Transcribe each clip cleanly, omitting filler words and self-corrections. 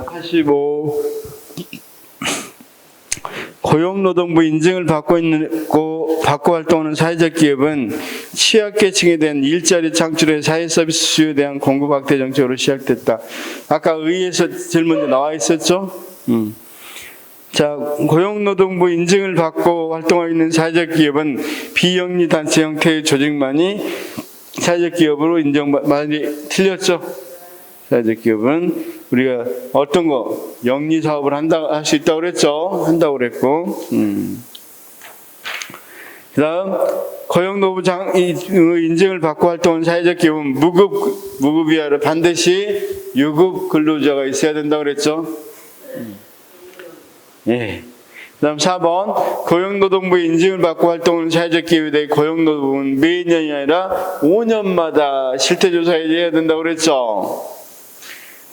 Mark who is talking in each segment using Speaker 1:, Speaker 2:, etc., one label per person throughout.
Speaker 1: 85. 고용노동부 인증을 받고 활동하는 사회적 기업은 취약계층에 대한 일자리 창출에 사회 서비스 수요에 대한 공급 확대 정책으로 시작됐다. 아까 의회에서 제일 먼저 나와 있었죠? 자, 고용노동부 인증을 받고 활동하고 있는 사회적 기업은 비영리 단체 형태의 조직만이 사회적 기업으로 많이 틀렸죠? 사회적 기업은 우리가 어떤 거 영리 사업을 할 수 있다고 그랬죠? 한다고 그랬고, 그다음 고용노동부 인증을 받고 활동하는 사회적 기업은 무급이 아니라 반드시 유급 근로자가 있어야 된다고 그랬죠? 예. 그다음 4번 고용노동부 인증을 받고 활동하는 사회적 기업에 대해 고용노동부는 매년이 아니라 5년마다 실태조사를 해야 된다고 그랬죠?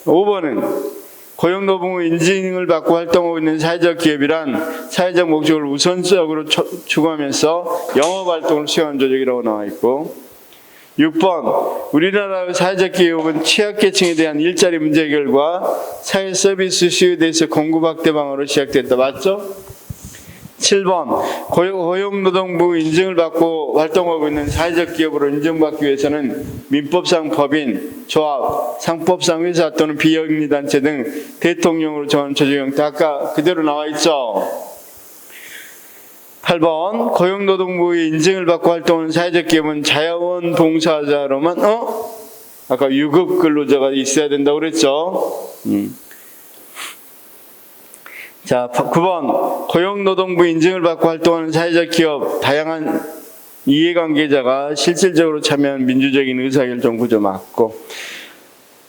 Speaker 1: 5번은 고용노동부 인증을 받고 활동하고 있는 사회적 기업이란 사회적 목적을 우선적으로 추구하면서 영업활동을 수행하는 조직이라고 나와 있고, 6번 우리나라 사회적 기업은 취약계층에 대한 일자리 문제 해결과 사회 서비스 수요에 대해서 공급 확대 방안으로 시작됐다. 맞죠? 7번 고용노동부 인증을 받고 활동하고 있는 사회적 기업으로 인정받기 위해서는 민법상 법인, 조합, 상법상 회사 또는 비영리단체 등 대통령으로 정한 조직 형태 아까 그대로 나와 있죠. 8번 고용노동부의 인증을 받고 활동하는 사회적 기업은 자원봉사자로만 아까 유급 근로자가 있어야 된다고 그랬죠. 자, 9번 고용노동부 인증을 받고 활동하는 사회적 기업 다양한 이해관계자가 실질적으로 참여하는 민주적인 의사결정 구조 맞고,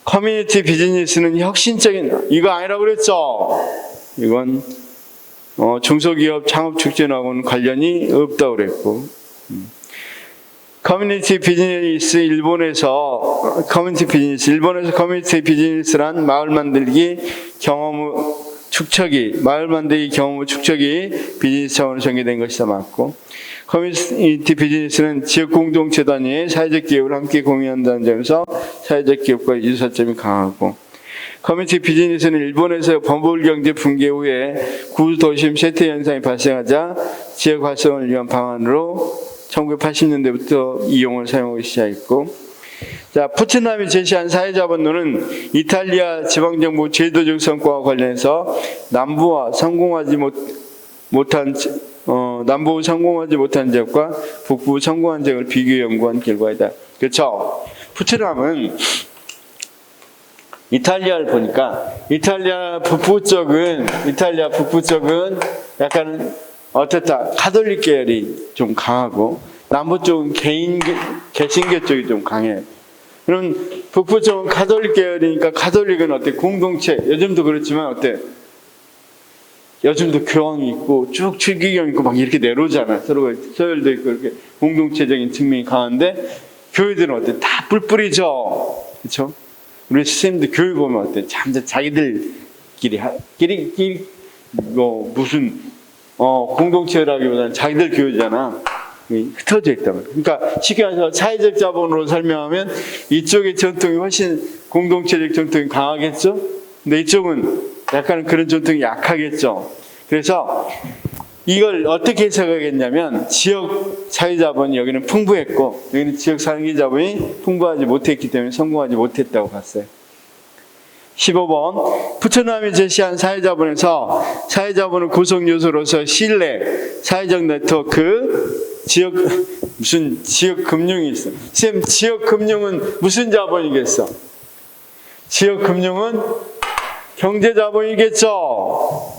Speaker 1: 커뮤니티 비즈니스는 혁신적인 이거 아니라고 그랬죠. 이건 중소기업 창업 촉진하고는 관련이 없다고 그랬고, 커뮤니티 비즈니스 일본에서 커뮤니티 비즈니스란 마을 만들기 경험 축적이 비즈니스 차원으로 전개된 것이다 맞고, 커뮤니티 비즈니스는 지역 공동체 단위의 사회적 기업을 함께 공유한다는 점에서 사회적 기업과 유사점이 강하고, 커뮤니티 비즈니스는 일본에서 범블 경제 붕괴 후에 구도심 쇠퇴 현상이 발생하자 지역 활성화를 위한 방안으로 1980년대부터 이용을 사용하기 시작했고, 자, 푸치남이 제시한 사회자본론은 이탈리아 지방정부 제도적 성과와 관련해서 남부 성공하지 못한 지역과 북부 성공한 지역을 비교 연구한 결과이다. 그렇죠? 푸치남은 이탈리아를 보니까 이탈리아 북부 쪽은 약간 어떻다 가톨릭 계열이 좀 강하고, 남부 쪽은 개신교 쪽이 좀 강해. 그럼 북부 쪽은 가톨릭 계열이니까 가톨릭은 어때? 공동체. 요즘도 그렇지만 어때? 요즘도 교황이 있고 쭉 추기경 있고 막 이렇게 내려오잖아. 서로가 서열도 있고 이렇게 공동체적인 측면이 강한데, 교회들은 어때? 다 뿔뿔이죠. 그렇죠? 우리 선생님들 교회 보면 어때? 자기들끼리 무슨 공동체라기보다는 자기들 교회잖아. 흩어져 있단 말이야. 그러니까 쉽게 말해서 사회적 자본으로 설명하면 이쪽의 전통이 훨씬 공동체적 전통이 강하겠죠? 근데 이쪽은 약간 그런 전통이 약하겠죠? 그래서 이걸 어떻게 해석하겠냐면, 지역 사회자본이 여기는 풍부했고 여기는 지역 상계자본이 풍부하지 못했기 때문에 성공하지 못했다고 봤어요. 15번 푸치남이 제시한 사회자본에서 사회자본의 구성 요소로서 신뢰, 사회적 네트워크, 지역 금융이 있어. 쌤, 지역 금융은 무슨 자본이겠어? 지역 금융은 경제 자본이겠죠.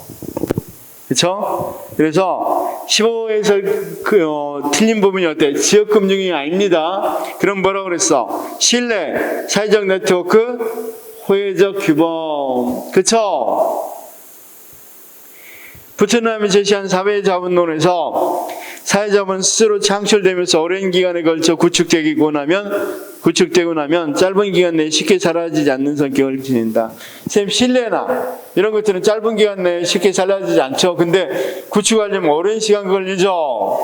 Speaker 1: 그렇죠? 그래서 15에서 틀린 부분이 어때? 지역 금융이 아닙니다. 그럼 뭐라고 그랬어? 신뢰, 사회적 네트워크, 호혜적 규범. 그렇죠? 푸치남이 제시한 사회자본론에서 사회자본은 스스로 창출되면서 오랜 기간에 걸쳐 구축되고 나면 짧은 기간 내에 쉽게 사라지지 않는 성격을 지닌다. 쌤, 신뢰나 이런 것들은 짧은 기간 내에 쉽게 사라지지 않죠. 근데 구축하려면 오랜 시간 걸리죠.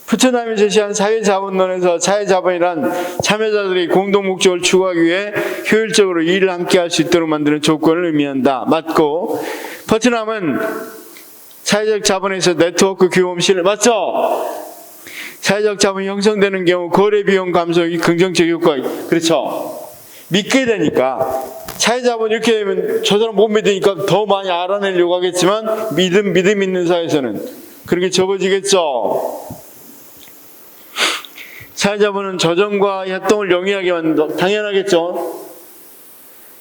Speaker 1: 푸트남이 제시한 사회자본론에서 사회자본이란 참여자들이 공동 목적을 추구하기 위해 효율적으로 일을 함께 할 수 있도록 만드는 조건을 의미한다. 맞고, 푸트남은 사회적 자본에서 네트워크 규모실을 맞죠? 사회적 자본이 형성되는 경우 거래 비용 감소의 긍정적 효과, 그렇죠? 믿게 되니까 사회자본 이렇게 되면 저 사람 못 믿으니까 더 많이 알아내려고 하겠지만 믿음 있는 사회에서는 그렇게 적어지겠죠. 사회자본은 저점과 협동을 용이하게 만든다. 당연하겠죠.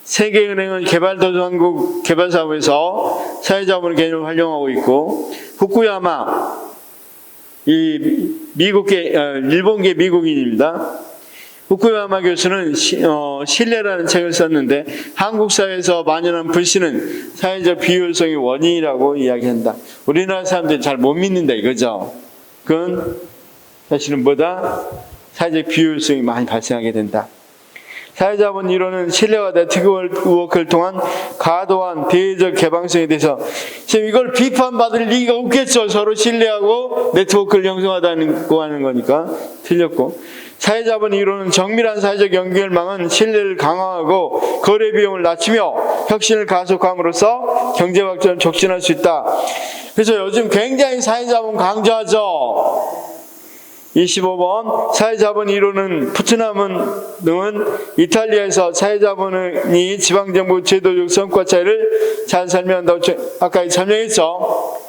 Speaker 1: 세계은행은 개발도상국 개발사업에서 사회자본의 개념을 활용하고 있고, 후쿠야마 이 일본계 미국인입니다. 후쿠야마 교수는 신뢰라는 책을 썼는데 한국 사회에서 만연한 불신은 사회적 비효율성의 원인이라고 이야기한다. 우리나라 사람들이 잘 못 믿는다 이거죠. 그건 사실은 뭐다? 사회적 비효율성이 많이 발생하게 된다. 사회자본 이론은 신뢰와 네트워크를 통한 과도한 대외적 개방성에 대해서 지금 이걸 비판받을 리가 없겠죠. 서로 신뢰하고 네트워크를 형성하다고 하는 거니까 틀렸고, 사회자본 이론은 정밀한 사회적 연결망은 신뢰를 강화하고 거래 비용을 낮추며 혁신을 가속함으로써 경제 발전을 촉진할 수 있다. 그래서 요즘 굉장히 사회자본 강조하죠. 25번 사회자본 이론은 푸트남은 이탈리아에서 사회자본이 지방정부 제도적 성과 차이를 잘 설명한다고 아까 설명했죠.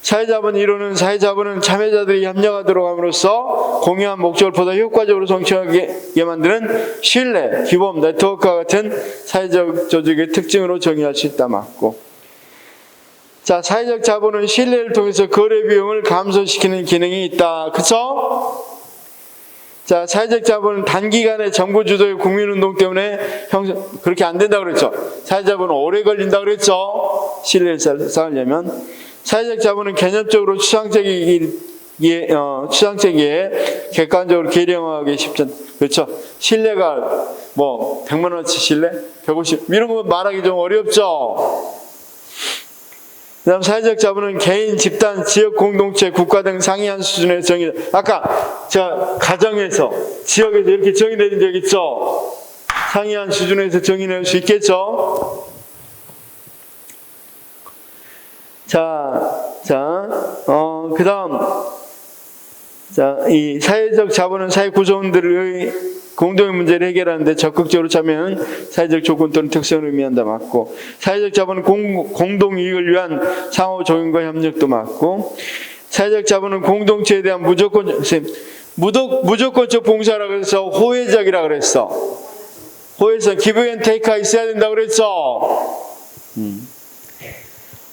Speaker 1: 사회자본 이론은 사회자본은 참여자들이 협력하도록 함으로써 공유한 목적을 보다 효과적으로 성취하게 만드는 신뢰, 규범, 네트워크와 같은 사회적 조직의 특징으로 정의할 수 있다. 맞고, 자, 사회적 자본은 신뢰를 통해서 거래 비용을 감소시키는 기능이 있다. 그쵸? 자, 사회적 자본은 단기간에 정부 주도의 국민운동 때문에 그렇게 안 된다고 그랬죠. 사회자본은 오래 걸린다 그랬죠. 신뢰를 쌓으려면. 사회적 자본은 개념적으로 추상적이기에 객관적으로 계량하기 쉽지 않다. 그렇죠. 신뢰가 100만 원어치 신뢰? 150 이런 거 말하기 좀 어렵죠. 그 다음 사회적 자본은 개인, 집단, 지역 공동체, 국가 등 상이한 수준의 정의. 아까 제가 가정에서, 지역에서 이렇게 정의되는 적 있죠? 상이한 수준에서 정의낼 수 있겠죠? 그 다음, 이 사회적 자본은 사회 구성원들의 공동의 문제를 해결하는 데 적극적으로 참여하는 사회적 조건 또는 특성을 의미한다. 맞고, 사회적 자본은 공동 이익을 위한 상호 조율과 협력도 맞고, 사회적 자본은 공동체에 대한 무조건적 봉사라고 해서 호혜적이라고 그랬어. 호혜성, give and take가 있어야 된다고 그랬죠.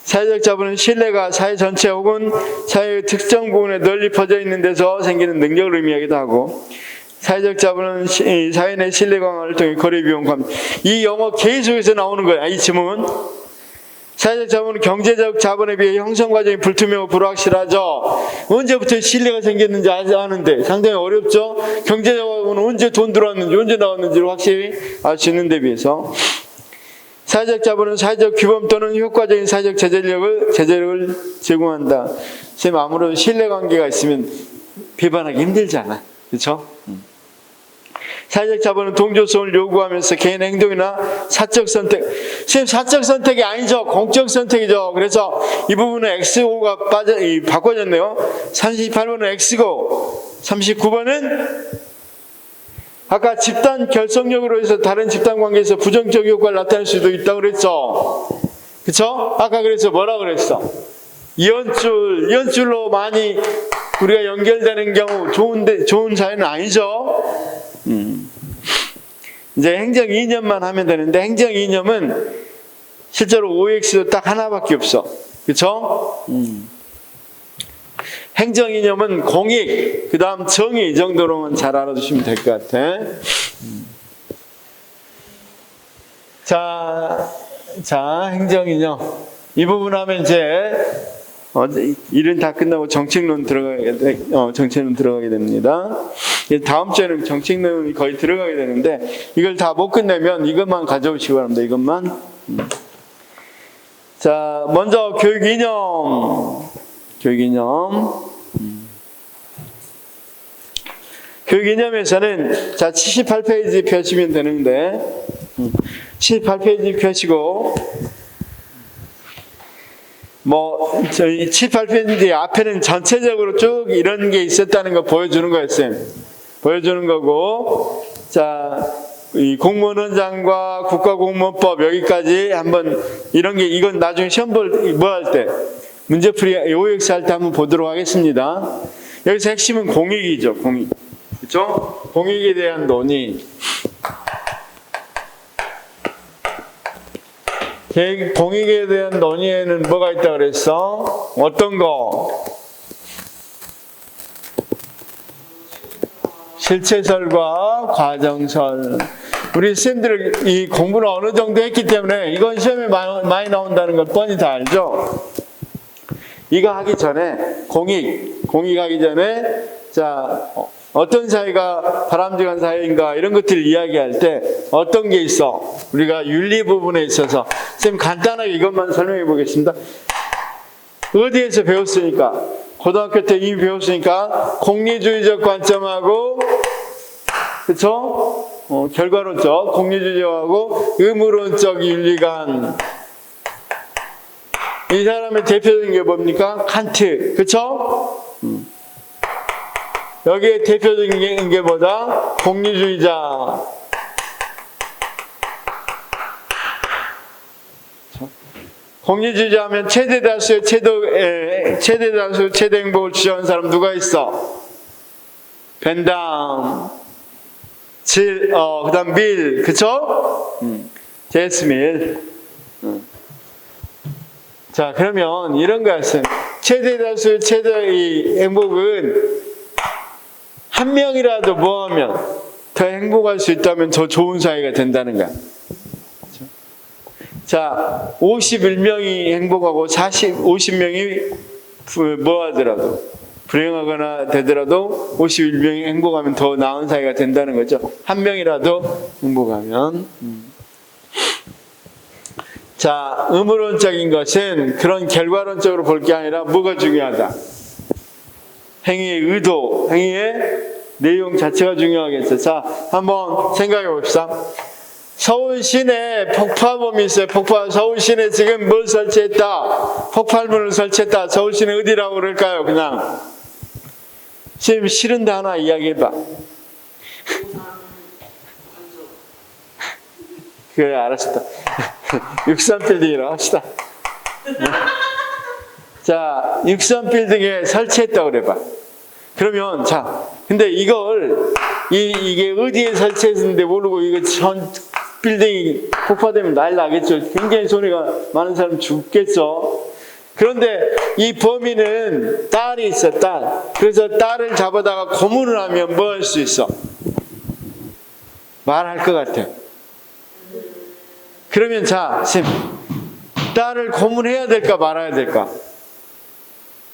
Speaker 1: 사회적 자본은 신뢰가 사회 전체 혹은 사회의 특정 부분에 널리 퍼져 있는 데서 생기는 능력을 의미하기도 하고, 사회적 자본은 사회 내 신뢰 강화를 통해 거래 비용 감소. 이 영어 계속해서 나오는 거야, 이 지문. 사회적 자본은 경제적 자본에 비해 형성 과정이 불투명하고 불확실하죠. 언제부터 신뢰가 생겼는지 아는데 상당히 어렵죠. 경제적 자본은 언제 돈 들어왔는지 언제 나왔는지를 확실히 알 수 있는 데 비해서, 사회적 자본은 사회적 규범 또는 효과적인 사회적 제재력을 제공한다. 선생님, 아무래도 신뢰관계가 있으면 비판하기 힘들잖아. 그렇죠? 사회적 자본은 동조성을 요구하면서 개인 행동이나 사적 선택, 선생님 사적 선택이 아니죠. 공적 선택이죠. 그래서 이 부분은 XO가 바꿔졌네요. 38번은 X고 39번은 아까 집단 결속력으로 해서 다른 집단 관계에서 부정적 효과를 나타낼 수도 있다고 그랬죠. 그쵸? 아까 그래서 뭐라 그랬어? 이연줄로 많이 우리가 연결되는 경우 좋은 사회는 아니죠. 이제 행정 이념만 하면 되는데, 행정 이념은 실제로 OX도 딱 하나밖에 없어. 그쵸? 행정 이념은 공익, 그 다음 정의 정도로만 잘 알아두시면 될 것 같아. 자, 행정 이념. 이 부분 하면 이제 일은 다 끝나고 정책론 들어가게 됩니다. 다음 주에는 정책론이 거의 들어가게 되는데, 이걸 다 못 끝내면 이것만 가져오시기 바랍니다. 이것만. 자, 먼저 교육 이념. 그 개념에서는 자 78페이지 펴시면 되는데 78페이지 펴시고 뭐 저희 7, 8페이지 앞에는 전체적으로 쭉 이런 게 있었다는 거 보여주는 거였어요. 보여주는 거고 자 이 공무원원장과 국가공무원법 여기까지 한번 이런 게 이건 나중에 시험 뭐 할 때 문제풀이 OX 할 때 한번 보도록 하겠습니다. 여기서 핵심은 공익이죠. 공익. 그렇죠? 공익에 대한 논의. 공익에 대한 논의에는 뭐가 있다 그랬어? 어떤 거? 실체설과 과정설. 우리 쌤들 이 공부를 어느 정도 했기 때문에 이건 시험에 많이 나온다는 걸 뻔히 다 알죠? 이거 하기 전에 공익 하기 전에 자 어떤 사회가 바람직한 사회인가 이런 것들을 이야기할 때 어떤 게 있어? 우리가 윤리 부분에 있어서 쌤 간단하게 이것만 설명해 보겠습니다. 어디에서 배웠으니까 고등학교 때 이미 배웠으니까 공리주의적 관점하고 그렇죠? 결과론적 공리주의적하고 의무론적 윤리관. 이 사람의 대표적인 게 뭡니까? 칸트. 그렇죠? 여기에 대표적인 게 뭐다? 공리주의자. 공리주의자 하면 최대 행복을 주장하는 사람 누가 있어? 벤담, 그 다음 밀, 그쵸? 제스 밀. 자, 그러면 이런 거였어요. 최대 행복은 한 명이라도 뭐하면 더 행복할 수 있다면 더 좋은 사회가 된다는 거야. 자, 51명이 행복하고 50명이 뭐 하더라도 불행하거나 되더라도 51명이 행복하면 더 나은 사회가 된다는 거죠. 한 명이라도 행복하면. 자, 의무론적인 것은 그런 결과론적으로 볼 게 아니라 뭐가 중요하다? 행위의 의도, 행위의 내용 자체가 중요하겠죠. 자, 한번 생각해 봅시다. 서울 시내에 폭파범이 있어요. 서울 시내에 지금 뭘 설치했다? 폭발물을 설치했다. 서울 시내 어디라고 그럴까요? 그냥. 지금 싫은데 하나 이야기해봐. 그래, 알았다. 63빌딩이라고 합시다. 자, 63빌딩에 설치했다고 그래봐. 그러면, 자, 근데 이걸, 이게 어디에 설치했는데 모르고 이거 빌딩이 폭파되면 난리 나겠죠. 굉장히 손해가 많은 사람 죽겠죠. 그런데 이 범인은 딸이 있어, 딸. 그래서 딸을 잡아다가 고문을 하면 뭐 할 수 있어? 말할 것 같아. 그러면 자, 쌤, 딸을 고문해야 될까 말아야 될까?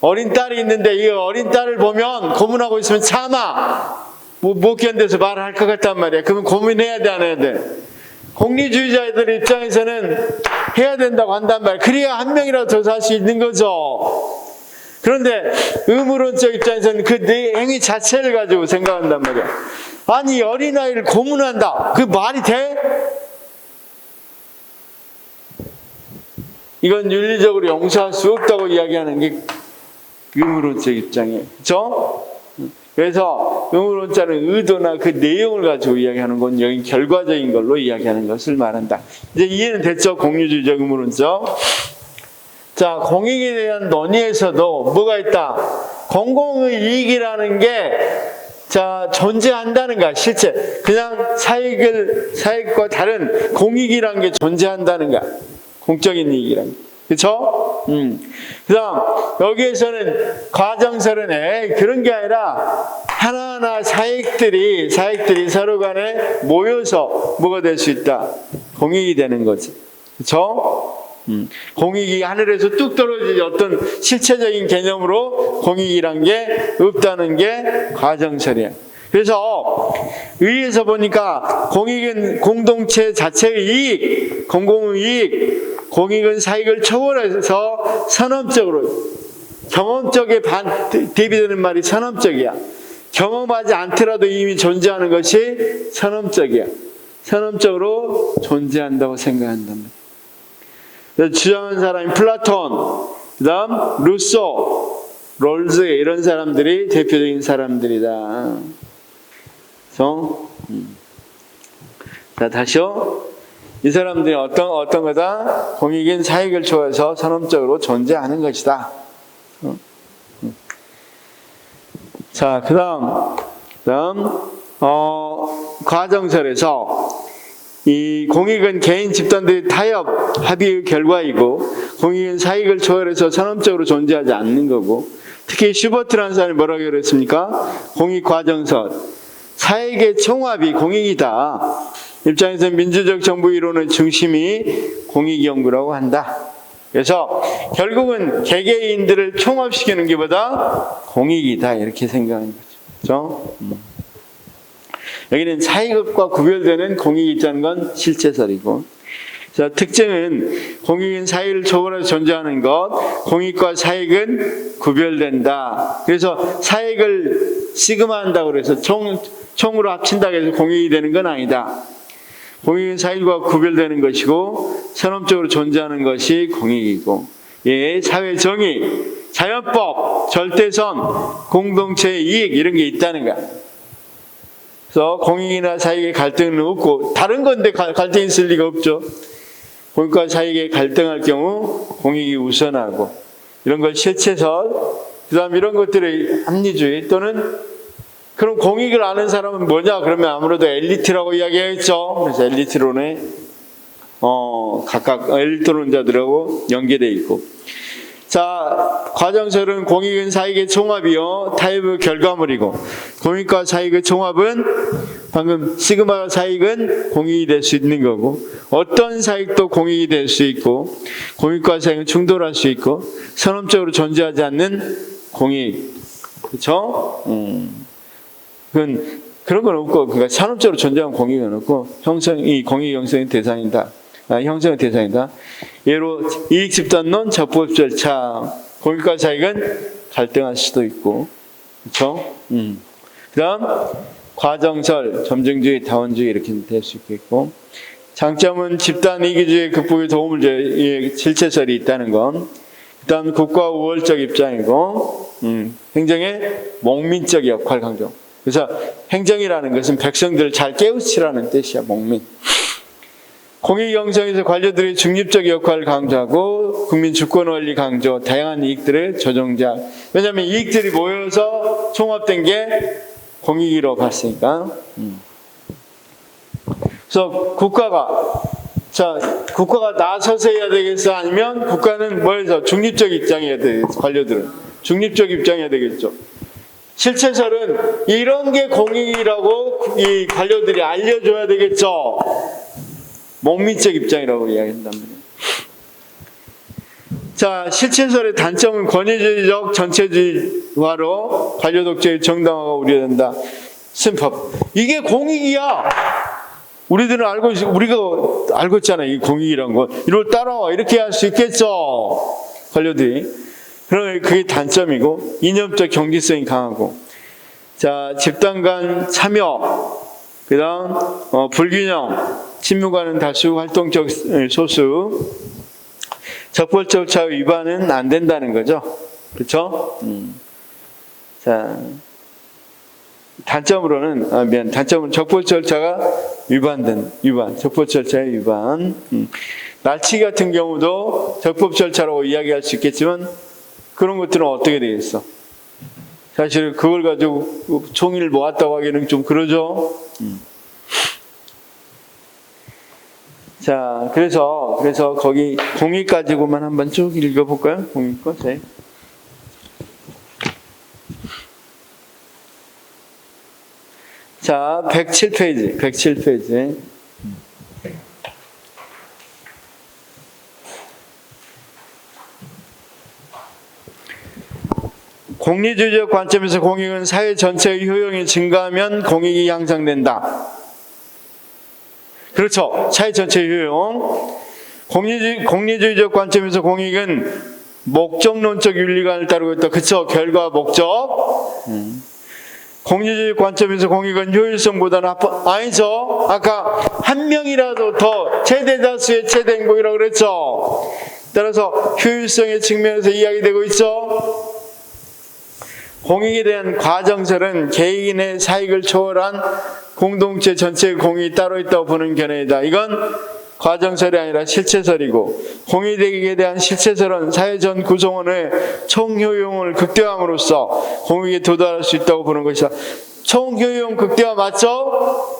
Speaker 1: 어린 딸이 있는데 이 어린 딸을 보면 고문하고 있으면 참아. 못 견뎌서 말을 할 것 같단 말이야. 그러면 고문해야 돼, 안 해야 돼? 공리주의자들 입장에서는 해야 된다고 한단 말이야. 그래야 한 명이라도 더 살 수 있는 거죠. 그런데 의무론적 입장에서는 그 행위 자체를 가지고 생각한단 말이야. 아니, 어린아이를 고문한다. 그 말이 돼? 이건 윤리적으로 용서할 수 없다고 이야기하는 게 의무론적 입장이에요. 그렇죠? 그래서 의무론자는 의도나 그 내용을 가지고 이야기하는 건 여기 결과적인 걸로 이야기하는 것을 말한다. 이제 이해는 됐죠? 공유주의적 의무론적. 자, 공익에 대한 논의에서도 뭐가 있다? 공공의 이익이라는 게 자, 존재한다는 거야, 실제. 그냥 사익과 다른 공익이라는 게 존재한다는 거야. 공적인 이익이라는 게. 그쵸? 그 다음, 여기에서는 과정설은 그런 게 아니라 하나하나 사익들이 서로 간에 모여서 뭐가 될 수 있다? 공익이 되는 거지. 그쵸? 공익이 하늘에서 뚝 떨어지지 어떤 실체적인 개념으로 공익이란 게 없다는 게 과정설이야. 그래서 의의에서 보니까 공익은 공동체 자체의 이익, 공공의 이익, 공익은 사익을 초월해서 선언적으로 경험적에 대비되는 말이 선언적이야. 경험하지 않더라도 이미 존재하는 것이 선언적이야. 선언적으로 존재한다고 생각한단 말이야. 주장한 사람이 플라톤, 그 다음 루소, 롤즈 이런 사람들이 대표적인 사람들이다. 그래서 자, 다시요. 이 사람들이 어떤 거다? 공익인 사익을 초월해서 선언적으로 존재하는 것이다. 자, 그 다음, 과정설에서 이 공익은 개인 집단들의 타협, 합의의 결과이고, 공익은 사익을 초월해서 선언적으로 존재하지 않는 거고, 특히 슈버트라는 사람이 뭐라고 그랬습니까? 공익 과정설. 사익의 총합이 공익이다. 입장에서 민주적 정부 이론의 중심이 공익 연구라고 한다. 그래서 결국은 개개인들을 총합시키는 것보다 공익이다 이렇게 생각하는 거죠. 그렇죠? 여기는 사익과 구별되는 공익이 있다는 건 실체설이고, 자, 특징은 공익인 사익을 초월해서 존재하는 것, 공익과 사익은 구별된다. 그래서 사익을 시그마한다고 해서 총으로 합친다고 해서 공익이 되는 건 아니다. 공익은 사익과 구별되는 것이고 선언적으로 존재하는 것이 공익이고, 예, 사회 정의, 자연법, 절대선, 공동체의 이익 이런 게 있다는 거야. 그래서 공익이나 사익의 갈등은 없고, 다른 건데 갈등이 있을 리가 없죠. 공익과 사익의 갈등할 경우 공익이 우선하고, 이런 걸 실체설, 그 다음 이런 것들의 합리주의 또는 그럼 공익을 아는 사람은 뭐냐? 그러면 아무래도 엘리트라고 이야기하겠죠. 그래서 엘리트론에 각각 엘리트론자들하고 연계되어 있고, 자, 과정설은 공익은 사익의 총합이요 타협의 결과물이고, 공익과 사익의 총합은 방금 시그마 사익은 공익이 될 수 있는 거고, 어떤 사익도 공익이 될 수 있고, 공익과 사익은 충돌할 수 있고, 선언적으로 존재하지 않는 공익, 그렇죠? 그런 건 없고, 그러니까 산업적으로 존재하는 공익은 없고, 이 공익 형성의 대상이다. 형성의 대상이다. 예로 이익 집단론, 적법 절차, 공익과 사익은 갈등할 수도 있고, 그렇죠? 그다음 과정설, 점증주의, 다원주의 이렇게 될 수 있겠고, 장점은 집단 이기주의 극복에 도움을 줄 실체설이 있다는 건, 그다음 국가 우월적 입장이고, 행정의 목민적 역할 강조. 그래서 행정이라는 것은 백성들을 잘 깨우치라는 뜻이야, 목민. 공익 형성에서 관료들의 중립적 역할을 강조하고, 국민 주권 원리 강조, 다양한 이익들의 조정자. 왜냐하면 이익들이 모여서 총합된 게 공익으로 봤으니까. 그래서 국가가 나서서 해야 되겠어? 아니면 국가는 뭐해서 중립적 입장이어야 되겠어? 관료들은 중립적 입장이어야 되겠죠. 실체설은 이런 게 공익이라고 이 관료들이 알려줘야 되겠죠. 목민적 입장이라고 이야기한단 말이에요. 자, 실체설의 단점은 권위주의적 전체주의화로 관료 독재의 정당화가 우려된다. 심법. 이게 공익이야. 우리가 알고 있잖아요. 이 공익이란 거. 이걸 따라와. 이렇게 할 수 있겠죠. 관료들이. 그러면 그게 단점이고, 이념적 경직성이 강하고, 자, 집단 간 참여, 그 다음 불균형, 친무관은 다수, 활동적 소수, 적법적 절차 위반은 안 된다는 거죠. 그렇죠? 자, 단점은 적법 절차가 적법 절차의 위반. 날치 같은 경우도 적법 절차라고 이야기할 수 있겠지만, 그런 것들은 어떻게 되겠어? 사실 그걸 가지고 총의를 모았다고 하기는 좀 그러죠. 자, 그래서 거기 공익 가지고만 한번 쭉 읽어볼까요? 공익 거. 네. 자, 107페이지. 공리주의적 관점에서 공익은 사회 전체의 효용이 증가하면 공익이 향상된다. 그렇죠. 사회 전체의 효용. 공리주의적 관점에서 공익은 목적론적 윤리관을 따르고 있다. 그렇죠. 결과 목적. 공리주의 관점에서 공익은 효율성보다는 아니죠. 아까 한 명이라도 더 최대 다수의 최대 행복이라고 그랬죠. 따라서 효율성의 측면에서 이야기되고 있죠. 공익에 대한 과정설은 개인의 사익을 초월한 공동체 전체의 공익이 따로 있다고 보는 견해이다. 이건 과정설이 아니라 실체설이고, 공익에 대한 실체설은 사회 전 구성원의 총효용을 극대화함으로써 공익에 도달할 수 있다고 보는 것이다. 총효용 극대화 맞죠?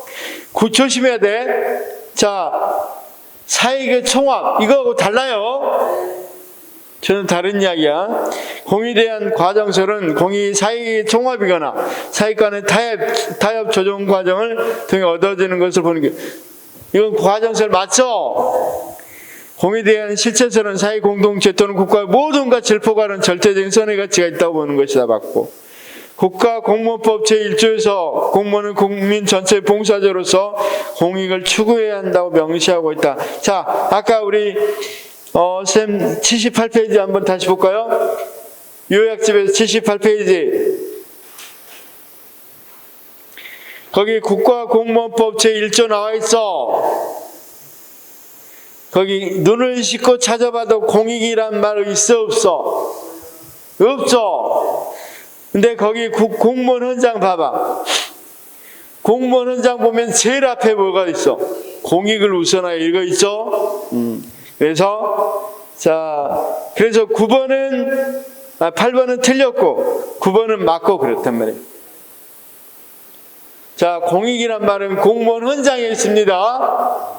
Speaker 1: 조심해야 돼. 자, 사익의 총합, 이거하고 달라요. 저는 다른 이야기야. 공익에 대한 과정설은 공익이 사익의 총합이거나 사익 간의 타협 조정 과정을 통해 얻어지는 것을 보는 게, 이건 과정설 맞죠? 공익에 대한 실체설은 사회 공동체 또는 국가의 모든 가치를 포괄하는 절대적인 선의 가치가 있다고 보는 것이다. 맞고, 국가 공무원법 제1조에서 공무원은 국민 전체의 봉사자로서 공익을 추구해야 한다고 명시하고 있다. 자, 아까 우리 쌤 78페이지 한번 다시 볼까요? 요약집에서 78페이지. 거기 국가공무원법 제1조 나와 있어. 거기 눈을 씻고 찾아봐도 공익이란 말 있어 없어? 없죠. 근데 거기 공무원 현장 봐봐. 공무원 현장 보면 제일 앞에 뭐가 있어? 공익을 우선하여 이거 있죠? 그래서 8번은 틀렸고 9번은 맞고 그렇단 말이에요. 자, 공익이란 말은 공무원 현장에 있습니다.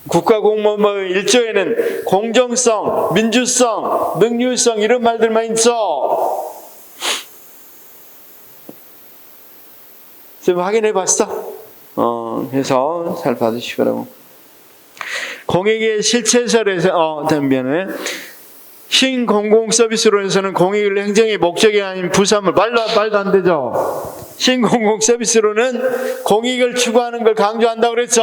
Speaker 1: 국가공무원법 1조에는 공정성, 민주성, 능률성 이런 말들만 있죠. 좀 확인해 봤어? 해서 잘 받으시라고. 공익의 실체설에서 답변에 신공공 서비스론에서는 공익을 행정의 목적이 아닌 부사물, 말도 안 되죠. 신공공 서비스론은 공익을 추구하는 걸 강조한다고 그랬죠.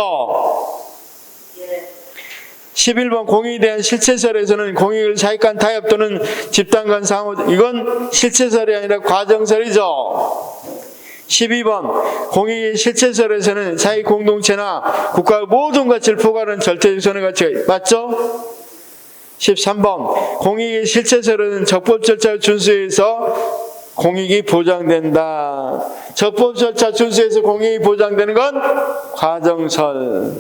Speaker 1: 11번 공익에 대한 실체설에서는 공익을 사익 간 타협 또는 집단 간 상호, 이건 실체설이 아니라 과정설이죠. 12번 공익의 실체설에서는 사회 공동체나 국가의 모든 가치를 포괄하는 절대적 선의 가치가 맞죠? 13번 공익의 실체설에는 적법 절차의 준수에서 공익이 보장된다. 적법 절차 준수에서 공익이 보장되는 건 과정설.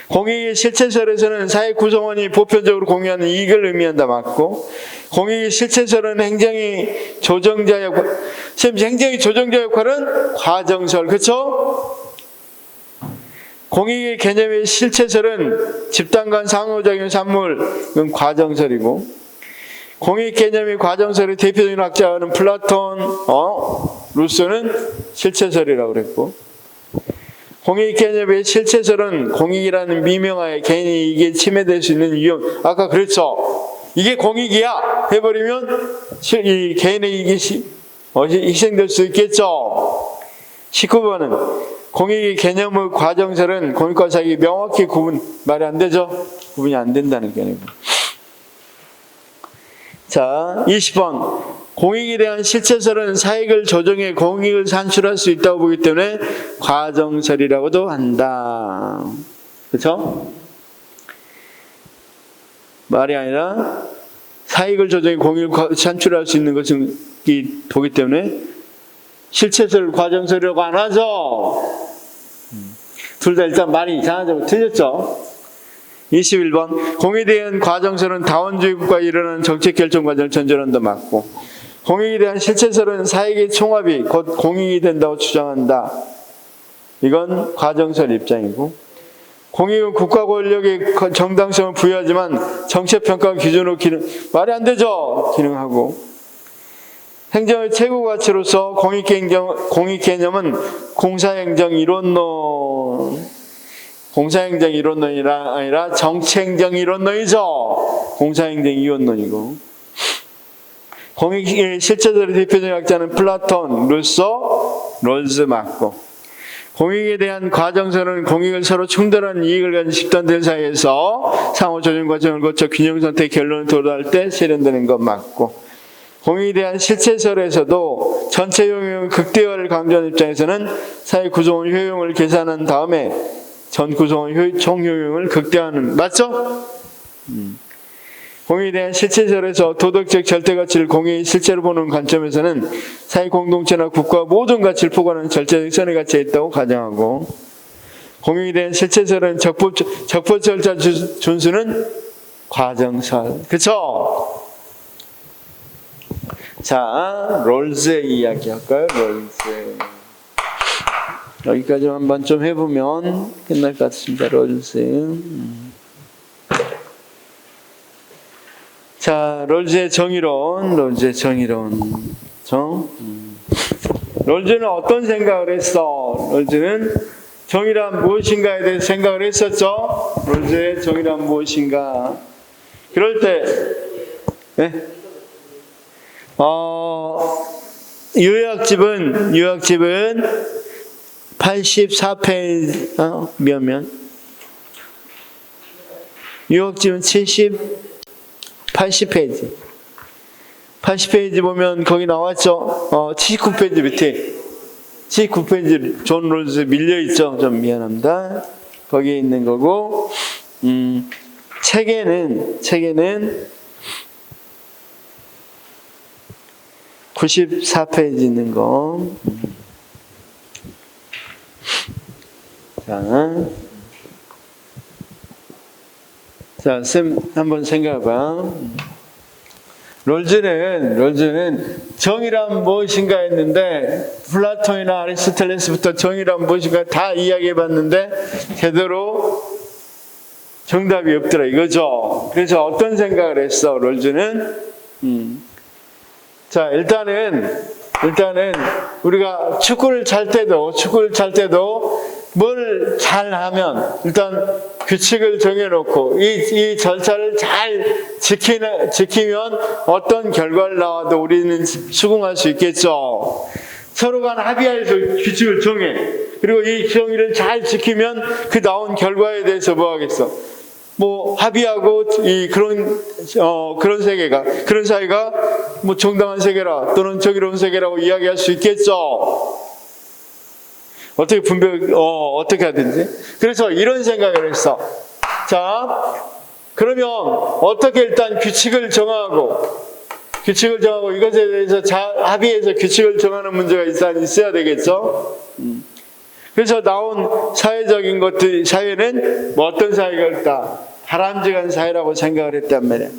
Speaker 1: 공익의 실체설에서는 사회 구성원이 보편적으로 공유하는 이익을 의미한다. 맞고, 공익의 실체설은 행정의 조정자 역할, 행정의 조정자 역할은 과정설, 그렇죠? 공익의 개념의 실체설은 집단 간 상호작용 산물, 이건 과정설이고, 공익 개념의 과정설의 대표적인 학자는 플라톤, 루소는 실체설이라고 그랬고, 공익 개념의 실체설은 공익이라는 미명하에 개인이 이게 침해될 수 있는 위험. 아까 그랬죠. 이게 공익이야 해버리면 이 개인의 이익이 희생될 수 있겠죠. 19번은 공익의 개념의 과정설은 공익과 사익이 명확히 말이 안 되죠. 구분이 안 된다는 개념이에요. 자, 20번. 공익에 대한 실체설은 사익을 조정해 공익을 산출할 수 있다고 보기 때문에 과정설이라고도 한다. 그렇죠? 말이 아니라 사익을 조정해 공익을 산출할 수 있는 것을 보기 때문에 실체설, 과정설이라고 안 하죠. 둘 다 일단 말이 이상하죠. 틀렸죠? 21번 공익에 대한 과정설은 다원주의 국가에 일어나는 정책 결정 과정을 전제한다. 맞고, 공익에 대한 실체설은 사익의 총합이 곧 공익이 된다고 주장한다. 이건 과정설 입장이고, 공익은 국가 권력의 정당성을 부여하지만 정책평가 기준으로 말이 안 되죠. 기능하고, 행정의 최고 가치로서 공익 개념은 공사행정 이론론이 아니라 정치행정 이론론이죠. 공사행정 이론론이고, 공익의 실체설의 대표적인 학자는 플라톤, 루소, 롤즈 맞고, 공익에 대한 과정설은 공익을 서로 충돌하는 이익을 가진 집단들 사이에서 상호 조정 과정을 거쳐 균형 선택 결론을 도달할 때 실현되는 것 맞고, 공익에 대한 실체설에서도 전체 효용을 극대화를 강조하는 입장에서는 사회 구성원 효용을 계산한 다음에 전 구성원 총 효용을 극대화하는, 맞죠? 공익에 대한 실체설에서 도덕적 절대가치를 공익의 실체로 보는 관점에서는 사회 공동체나 국가 모든 가치를 포괄하는 절대적 선의 가치가 있다고 가정하고, 공익에 대한 실체설은 적법 절차 준수는 과정설. 그쵸? 자, 롤즈의 이야기 할까요? 롤즈. 여기까지 한번 좀 해보면 끝날 것 같습니다. 롤즈. 자, 롤즈의 정의론. 롤즈는 어떤 생각을 했어? 롤즈는 정의란 무엇인가에 대해 생각을 했었죠? 롤즈의 정의란 무엇인가? 그럴 때, 네? 요약집은 84페이지, 요약집은 80페이지. 80페이지 보면 거기 나왔죠? 79페이지 밑에. 79페이지 존 롤즈 밀려있죠? 좀 미안합니다. 거기에 있는 거고, 책에는 94페이지 있는 거. 자, 쌤 한번 생각해봐. 롤즈는 정의란 무엇인가 했는데, 플라톤이나 아리스토텔레스부터 정의란 무엇인가 다 이야기해봤는데 제대로 정답이 없더라 이거죠. 그래서 어떤 생각을 했어, 롤즈는? 자, 일단은 우리가 축구를 찰 때도 뭘 잘하면 일단 규칙을 정해놓고 이 절차를 잘 지키면 어떤 결과를 나와도 우리는 수긍할 수 있겠죠. 서로 간 합의해서 규칙을 정해. 그리고 이 정의를 잘 지키면 그 나온 결과에 대해서 뭐 하겠어? 뭐 합의하고 그런 세계가, 그런 사회가 뭐 정당한 세계라 또는 정의로운 세계라고 이야기할 수 있겠죠. 어떻게 어떻게 하든지. 그래서 이런 생각을 했어. 자, 그러면 어떻게 일단 규칙을 정하고 이것에 대해서 합의해서 규칙을 정하는 문제가 일단 있어야 되겠죠. 그래서 나온 사회적인 것들, 사회는 뭐 어떤 사회가 있다? 바람직한 사회라고 생각을 했단 말이야.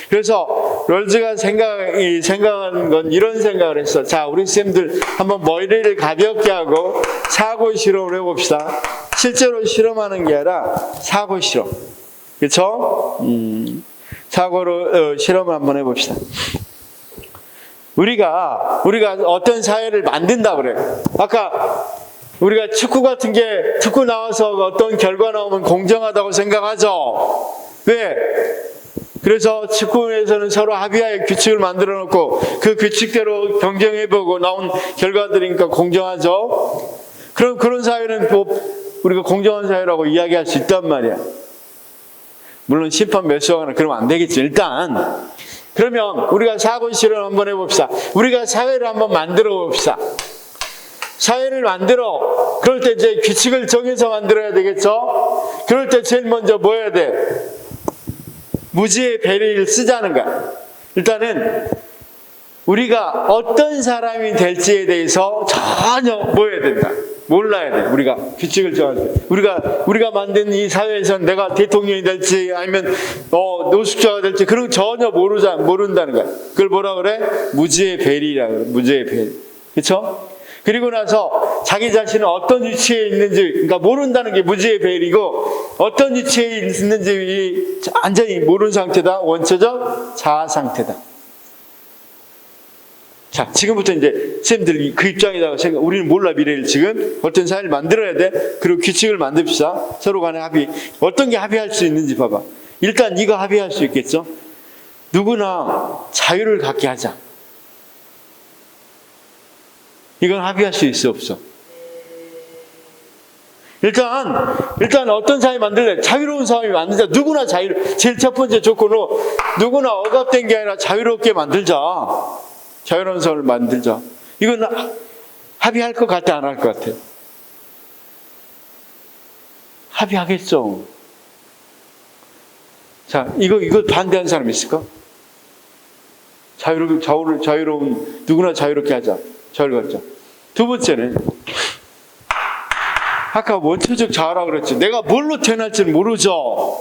Speaker 1: 그래서 롤즈가 생각하는 건 이런 생각을 했어. 자, 우리 쌤들 한번 머리를 가볍게 하고 사고 실험을 해봅시다. 실제로 실험하는 게 아니라 사고 실험. 그렇죠? 사고로 실험을 한번 해봅시다. 우리가 어떤 사회를 만든다 그래. 아까 우리가 축구 같은 게 축구 나와서 어떤 결과 나오면 공정하다고 생각하죠. 왜? 그래서 축구에서는 서로 합의하에 규칙을 만들어 놓고 그 규칙대로 경쟁해보고 나온 결과들이니까 공정하죠. 그럼 그런 사회는 우리가 공정한 사회라고 이야기할 수 있단 말이야. 물론 심판 몇 수하거나 그러면 안 되겠지. 일단 그러면 우리가 사고 실험 한번 해봅시다. 우리가 사회를 한번 만들어 봅시다. 사회를 만들어. 그럴 때 이제 규칙을 정해서 만들어야 되겠죠. 그럴 때 제일 먼저 뭐 해야 돼? 무지의 배려를 쓰자는 거야. 일단은 우리가 어떤 사람이 될지에 대해서 전혀 뭐 해야 된다? 몰라야 돼. 우리가 규칙을 정할 때. 우리가 만든 이 사회에서는 내가 대통령이 될지 아니면 노숙자가 될지 그런 거 전혀 모른다는 거야. 그걸 뭐라 그래? 무지의 배리라 그래. 무지의 배리. 그렇죠? 그리고 나서 자기 자신은 어떤 위치에 있는지, 그러니까 모른다는 게 무지의 배리고, 어떤 위치에 있는지 완전히 모르는 상태다. 원초적 자아 상태다. 자, 지금부터 이제 쌤들 그 입장이라고 생각. 우리는 몰라 미래를 지금 어떤 사회를 만들어야 돼. 그리고 규칙을 만듭시다. 서로 간에 합의. 어떤 게 합의할 수 있는지 봐봐. 일단 이거 합의할 수 있겠죠. 누구나 자유를 갖게 하자. 이건 합의할 수 있어 없어? 일단 어떤 사회 만들래? 자유로운 사회 만들자. 누구나 제일 첫 번째 조건은 누구나 억압된 게 아니라 자유롭게 만들자. 자유로운 사회를 만들자. 이건 합의할 것 같아, 안 할 것 같아? 합의하겠죠. 자, 이거 반대하는 사람 있을까? 자유로운, 누구나 자유롭게 하자. 자유롭게 하자. 두 번째는, 아까 원초적 자아라 그랬지. 내가 뭘로 태어날지는 모르죠.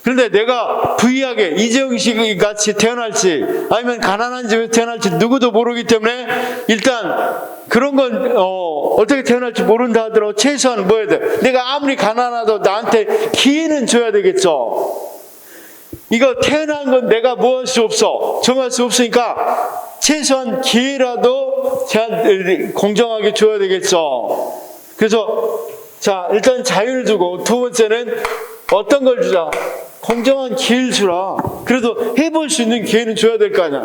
Speaker 1: 그런데 내가 부유하게 이재용 씨 같이 태어날지 아니면 가난한 집에 태어날지 누구도 모르기 때문에 일단 그런 건 어떻게 태어날지 모른다 하더라도 최소한 뭐 해야 돼? 내가 아무리 가난하도 나한테 기회는 줘야 되겠죠. 이거 태어난 건 내가 뭐 할 수 없어. 정할 수 없으니까 최소한 기회라도 공정하게 줘야 되겠죠. 그래서 자, 일단 자유를 주고 두 번째는 어떤 걸 주자? 공정한 기회를 주라. 그래도 해볼 수 있는 기회는 줘야 될 거 아니야.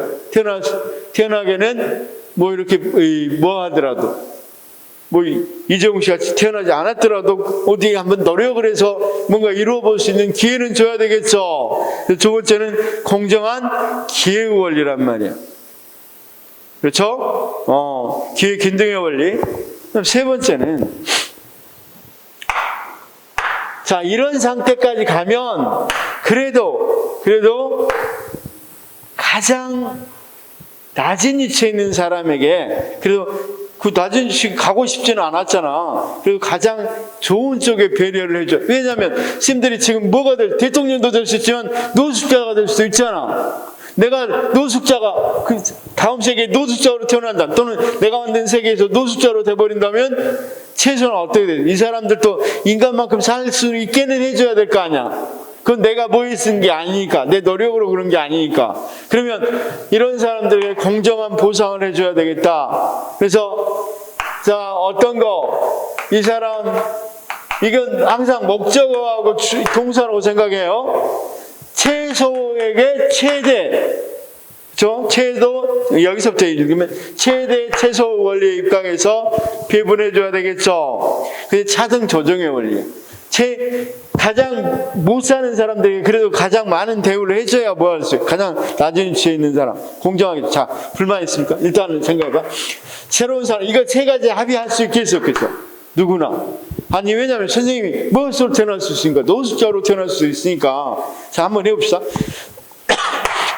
Speaker 1: 태어나게는 뭐 이렇게 뭐 하더라도 뭐 이재용 씨 같이 태어나지 않았더라도 어디 한번 노력을 해서 뭔가 이루어 볼 수 있는 기회는 줘야 되겠죠. 두 번째는 공정한 기회 원리란 말이야. 그렇죠? 기회 균등의 원리. 그럼 세 번째는 자, 이런 상태까지 가면 그래도 가장 낮은 위치에 있는 사람에게 그래도 그 낮은 위치에 가고 싶지는 않았잖아. 그리고 가장 좋은 쪽에 배려를 해줘. 왜냐하면 스님들이 지금 뭐가 대통령도 될 수 있지만 노숙자가 될 수도 있잖아. 내가 노숙자가 다음 세계에 노숙자로 태어난다. 또는 내가 만든 세계에서 노숙자로 돼버린다면 최소한 어떻게 돼? 이 사람들도 인간만큼 살 수 있게는 해줘야 될 거 아니야. 그건 내가 뭐 쓴 게 아니니까. 내 노력으로 그런 게 아니니까. 그러면 이런 사람들에게 공정한 보상을 해줘야 되겠다. 그래서 자, 어떤 거? 이 사람 이건 항상 목적어하고 동사라고 생각해요. 최소에게 최대, 그렇죠? 최소 여기서부터 읽으면 최대 최소 원리의 입각에서 배분해줘야 되겠죠. 그게 차등 조정의 원리예요. 가장 못 사는 사람들에게 그래도 가장 많은 대우를 해줘야 뭐 할 수 있어요. 가장 낮은 위치에 있는 사람 공정하게. 자, 불만 있습니까? 일단은 생각해봐. 새로운 사람 이거 세 가지 합의할 수 있겠어, 없겠어? 누구나. 아니, 왜냐하면 선생님이 무엇으로 태어날 수 있으니까 노숙자로 태어날 수 있으니까. 자, 한번 해봅시다.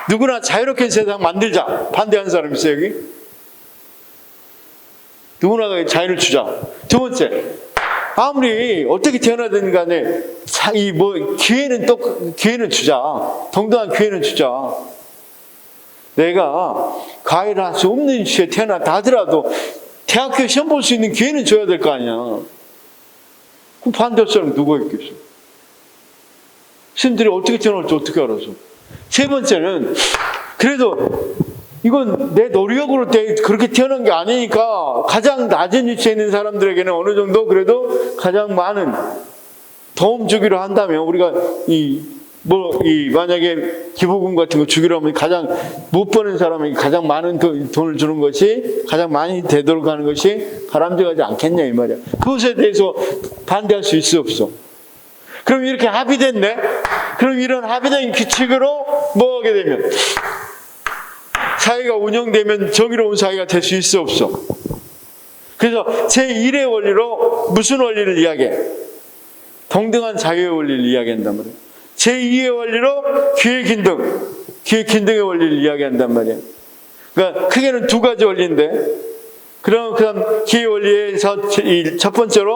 Speaker 1: 누구나 자유롭게 세상 만들자. 반대하는 사람 있어요, 여기? 누구나 자유를 주자. 두 번째, 아무리 어떻게 태어나든 간에 기회는 주자. 동등한 기회는 주자. 내가 과외를 할 수 없는 위치에 태어났다 하더라도 대학교 시험 볼 수 있는 기회는 줘야 될 거 아니야. 그럼 반대할 사람 누가 있겠어? 스님들이 어떻게 태어날지 어떻게 알아서? 세 번째는 그래도 이건 내 노력으로 그렇게 태어난 게 아니니까 가장 낮은 위치에 있는 사람들에게는 어느 정도 그래도 가장 많은 도움 주기로 한다면 우리가 만약에 기부금 같은 거 주기로 하면 가장 못 버는 사람에게 가장 많은 돈을 주는 것이 가장 많이 되도록 하는 것이 바람직하지 않겠냐 이 말이야. 그것에 대해서 반대할 수 있어 없어? 그럼 이렇게 합의됐네? 그럼 이런 합의된 규칙으로 뭐 하게 되면 사회가 운영되면 정의로운 사회가 될 수 있어 없어? 그래서 제1의 원리로 무슨 원리를 이야기해? 동등한 자유의 원리를 이야기한단 말이야. 제2의 원리로 기회 균등의 원리를 이야기한단 말이야. 그러니까 크게는 두 가지 원리인데 그럼 기회 원리에서 첫 번째는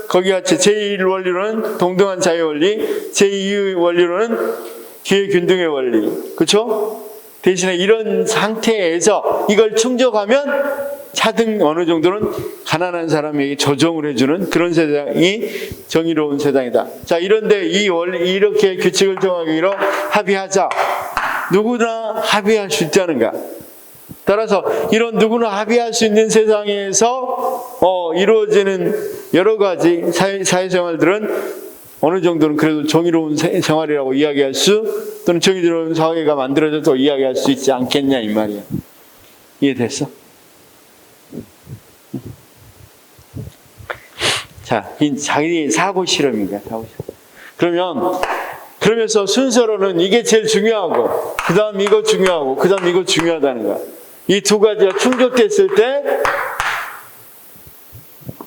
Speaker 1: 거기 같이 제1 원리로는 동등한 자유 원리, 제2 원리로는 기회 균등의 원리. 그렇죠? 대신에 이런 상태에서 이걸 충족하면 차등 어느 정도는 가난한 사람에게 조정을 해주는 그런 세상이 정의로운 세상이다. 자, 이런데 이렇게 규칙을 정하기로 합의하자. 누구나 합의할 수 있다는가? 따라서 이런 누구나 합의할 수 있는 세상에서 이루어지는 여러 가지 사회생활들은 어느 정도는 그래도 정의로운 생활이라고 이야기할 수 또는 정의로운 사회가 만들어져서 이야기할 수 있지 않겠냐 이 말이야. 이해됐어? 자, 자기 사고 실험입니다. 사고 실험. 그러면서 순서로는 이게 제일 중요하고, 그 다음 이거 중요하고, 그 다음 이거 중요하다는 거야. 이 두 가지가 충족됐을 때,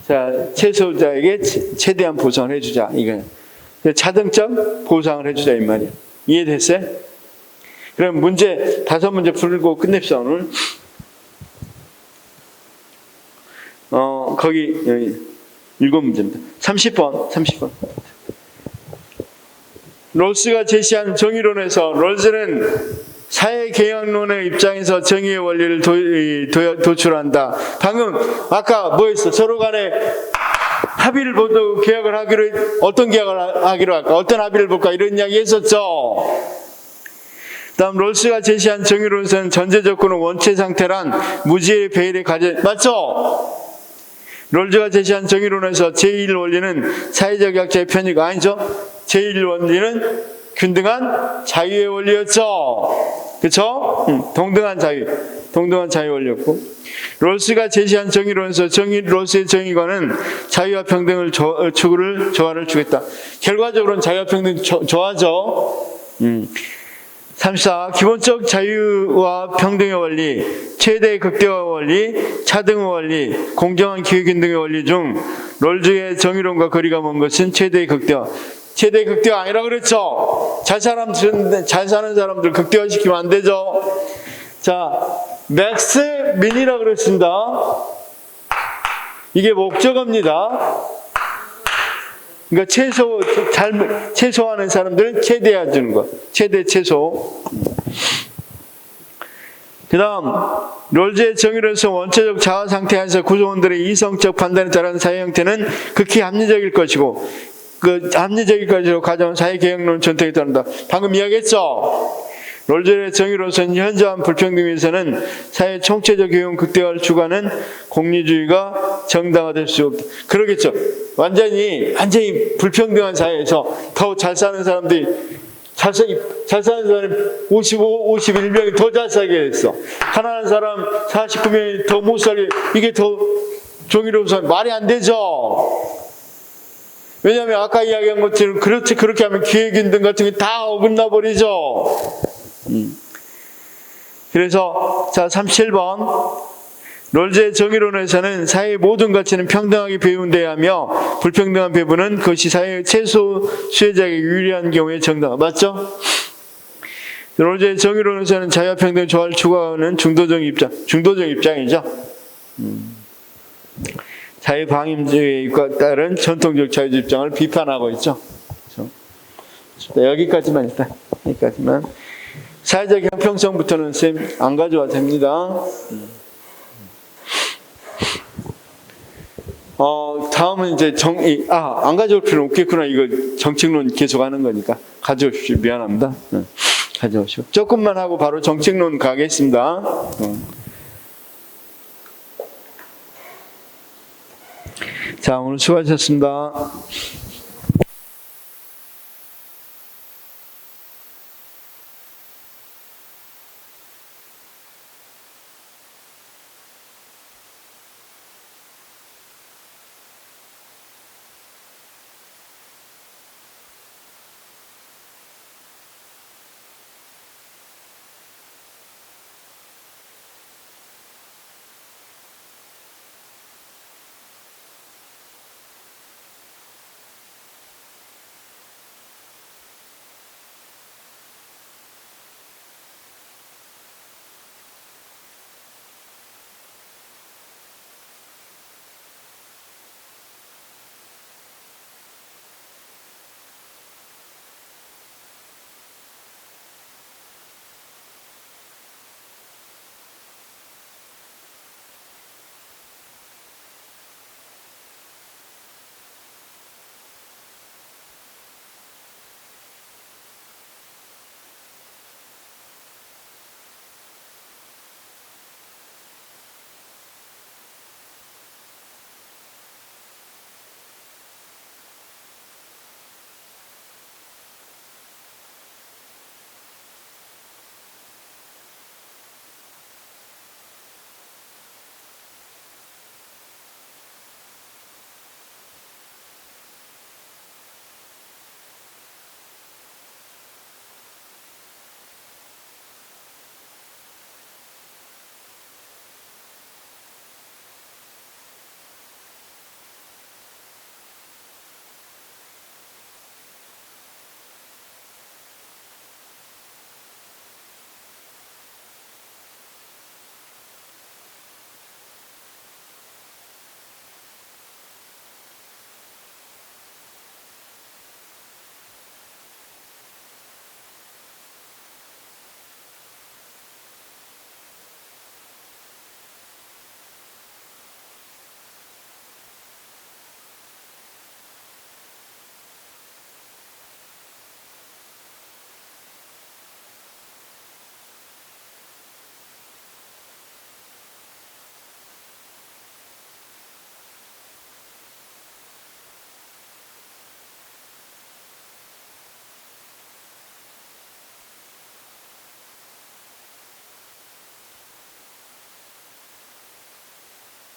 Speaker 1: 자, 채소자에게 최대한 보상을 해주자. 이거는. 차등점 보상을 해주자, 이 말이야. 이해됐어요? 그럼 문제, 5문제 풀고 끝냅시다, 오늘. 여기 7문제입니다. 30번. 롤스가 제시한 정의론에서 롤스는 사회계약론의 입장에서 정의의 원리를 도출한다. 방금 아까 뭐 했어? 서로 간에 합의를 보고 계약을 하기로, 어떤 계약을 하기로 할까? 어떤 합의를 볼까? 이런 이야기 했었죠. 다음 롤스가 제시한 정의론에서는 전제 조건은 원체 상태란 무지의 배일의 가정, 맞죠? 롤즈가 제시한 정의론에서 제1원리는 사회적 약자의 편익 아니죠? 제1원리는 균등한 자유의 원리였죠. 그렇죠? 동등한 자유 원리였고, 롤스가 제시한 정의론에서 롤스의 정의관은 자유와 평등을 조화를 주겠다. 결과적으로는 자유와 평등 조화죠. 34. 기본적 자유와 평등의 원리, 최대의 극대화 원리, 차등의 원리, 공정한 기회균등의 원리 중 롤즈의 정의론과 거리가 먼 것은 최대의 극대화. 최대의 극대화 아니라 그랬죠. 잘 사는 사람들 극대화시키면 안 되죠. 자, 맥스 민이라 그랬습니다. 이게 목적어입니다. 그러니까 최소화하는 사람들은 최대화 주는 거. 최대 최소. 그 다음, 롤즈의 정의론에서 원체적 자아 상태 안에서 구성원들의 이성적 판단에 따른 사회 형태는 극히 합리적일 것이고, 그 합리적일 것으로 가져온 사회계획론을 전택에 따른다. 방금 이야기했죠? 롤즈의 정의론에서는 현저한 불평등에서는 사회 총체적 효용 극대화를 추구하는 공리주의가 정당화될 수 없다. 그러겠죠. 완전히 불평등한 사회에서 더 잘 사는 사람들이 잘 사는 사람이 51명이 더 잘 살게 됐어. 가난한 사람 49명이 더 못 살게, 이게 더 정의로워서 말이 안 되죠. 왜냐하면 아까 이야기한 것처럼 그렇게 하면 기회균등 같은 게 다 어긋나 버리죠. 그래서 자 37번 롤즈의 정의론에서는 사회의 모든 가치는 평등하게 배분돼야 하며 불평등한 배분은 그것이 사회의 최소 수혜자에게 유리한 경우에 정당화. 맞죠? 롤즈의 정의론에서는 자유와 평등 조화를 추구하는 중도적 입장이죠. 자유방임주의에 따른 전통적 자유주의 입장을 비판하고 있죠. 그렇죠? 여기까지만 일단 여기까지만. 사회적 형평성부터는 쌤 안 가져와도 됩니다. 다음은 이제 안 가져올 필요는 없겠구나. 이거 정책론 계속 하는 거니까 가져오십시오. 미안합니다. 가져오십시오. 조금만 하고 바로 정책론 가겠습니다. 자, 오늘 수고하셨습니다.